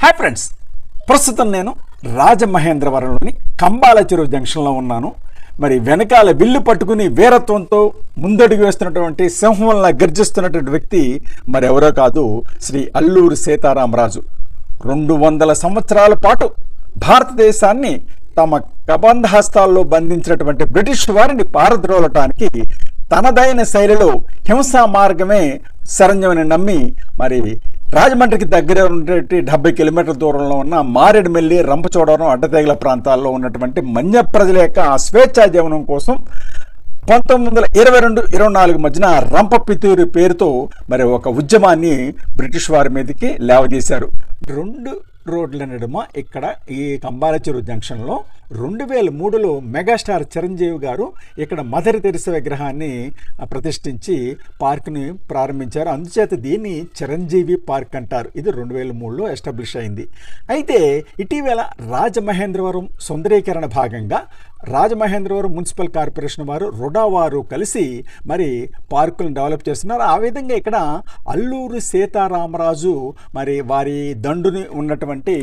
Hi friends, ప్రస్తుతం నేను రాజమహేంద్రవరంలోని కంబాల చెరువు జంక్షన్లో ఉన్నాను. మరి వెనకాల విల్లు పట్టుకుని వీరత్వంతో ముందడుగు వేస్తున్నటువంటి సింహంలా గర్జిస్తున్నటువంటి వ్యక్తి మరి ఎవరో కాదు, శ్రీ అల్లూరి సీతారామరాజు. 200 సంవత్సరాల పాటు భారతదేశాన్ని తమ కబంధ హస్తాల్లో బంధించినటువంటి బ్రిటిష్ వారిని పారద్రోలటానికి తనదైన శైలిలో హింసా మార్గమే శరణ్యమని నమ్మి మరి రాజమండ్రికి దగ్గర ఉన్నటువంటి 70 కిలోమీటర్ల దూరంలో ఉన్న మారేడుమిల్లి, రంపచోడవరం, అడ్డతెగల ప్రాంతాల్లో ఉన్నటువంటి మన్య ప్రజల యొక్క స్వేచ్ఛా జీవనం కోసం 1922-24 మధ్యన రంపపితూరి పేరుతో మరి ఒక ఉద్యమాన్ని బ్రిటిష్ వారి మీదకి లేవదీశారు. 2 రోడ్ల నడుమ ఇక్కడ ఈ కంబాల చెరువు జంక్షన్లో 2003లో మెగాస్టార్ చిరంజీవి గారు ఇక్కడ మదర్ తెరిసా విగ్రహాన్ని ప్రతిష్ఠించి పార్క్ని ప్రారంభించారు. అందుచేత దీన్ని చిరంజీవి పార్క్ అంటారు. ఇది 2003లో ఎస్టాబ్లిష్ అయింది. అయితే ఇటీవల రాజమహేంద్రవరం సుందరీకరణ భాగంగా రాజమహేంద్రవరం మున్సిపల్ కార్పొరేషన్ వారు, రుడా వారు కలిసి మరి పార్కులను డెవలప్ చేస్తున్నారు. ఆ విధంగా ఇక్కడ అల్లూరి సీతారామరాజు మరి వారి దండుని ఉన్నటువంటి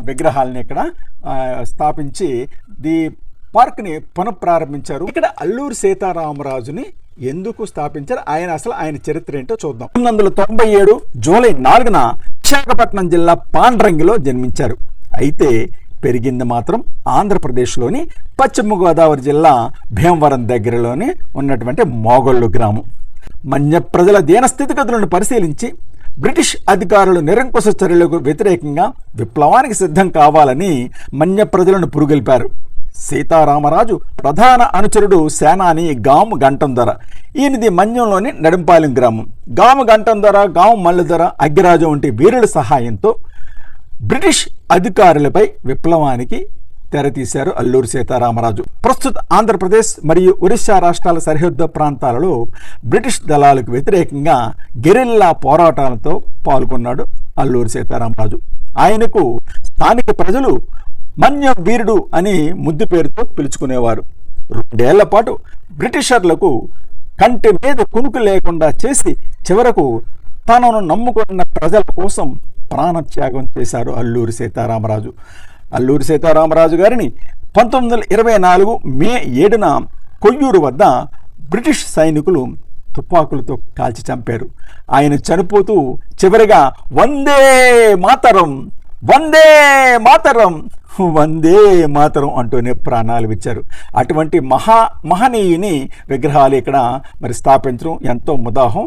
విగ్రహాలని ఇక్కడ స్థాపించి ఈ పార్క్ని పునఃప్రారంభించారు. ఇక్కడ అల్లూరి సీతారామరాజుని ఎందుకు స్థాపించారు, ఆయన చరిత్ర ఏంటో చూద్దాం. 1997 జూలై 4న విశాఖపట్నం జిల్లా పాండ్రంగిలో జన్మించారు. అయితే పెరిగింది మాత్రం ఆంధ్రప్రదేశ్లోని పశ్చిమ గోదావరి జిల్లా భీమవరం దగ్గరలోని ఉన్నటువంటి మోగొళ్ళు గ్రామం. మన్య ప్రజల దీనస్థితిగతులను పరిశీలించి బ్రిటిష్ అధికారులు నిరంకుశ చర్యలకు వ్యతిరేకంగా విప్లవానికి సిద్ధం కావాలని మన్య ప్రజలను పురుగొల్పారు. సీతారామరాజు ప్రధాన అనుచరుడు సేనాని గాము గంటందొర. ఈయనది మన్యంలోని నడింపాలెం గ్రామం. గాము గంటందొర, గాము మల్లుదొర, అగ్గిరాజు వంటి వీరుల సహాయంతో బ్రిటిష్ అధికారులపై విప్లవానికి తెరతీశారు అల్లూరి సీతారామరాజు. ప్రస్తుత ఆంధ్రప్రదేశ్ మరియు ఒరిస్సా రాష్ట్రాల సరిహద్దు ప్రాంతాలలో బ్రిటిష్ దళాలకు వ్యతిరేకంగా గెరిల్లా పోరాటాలతో పాల్గొన్నాడు అల్లూరి సీతారామరాజు. ఆయనకు స్థానిక ప్రజలు మన్య వీరుడు అని ముద్దు పేరుతో పిలుచుకునేవారు. 2 ఏళ్ల పాటు బ్రిటిషర్లకు కంటి మీద కునుకు లేకుండా చేసి చివరకు తనను నమ్ముకున్న ప్రజల కోసం ప్రాణత్యాగం చేశారు అల్లూరి సీతారామరాజు. అల్లూరి సీతారామరాజు గారిని 1924 మే 7న కొయ్యూరు వద్ద బ్రిటిష్ సైనికులు తుపాకులతో కాల్చి చంపారు. ఆయన చనిపోతూ చివరిగా వందే మాతరం, వందే మాతరం, వందే మాతరం అంటూనే ప్రాణాలు ఇచ్చారు. అటువంటి మహనీయుని విగ్రహాలు ఇక్కడ మరి స్థాపించడం ఎంతో ముదాహం.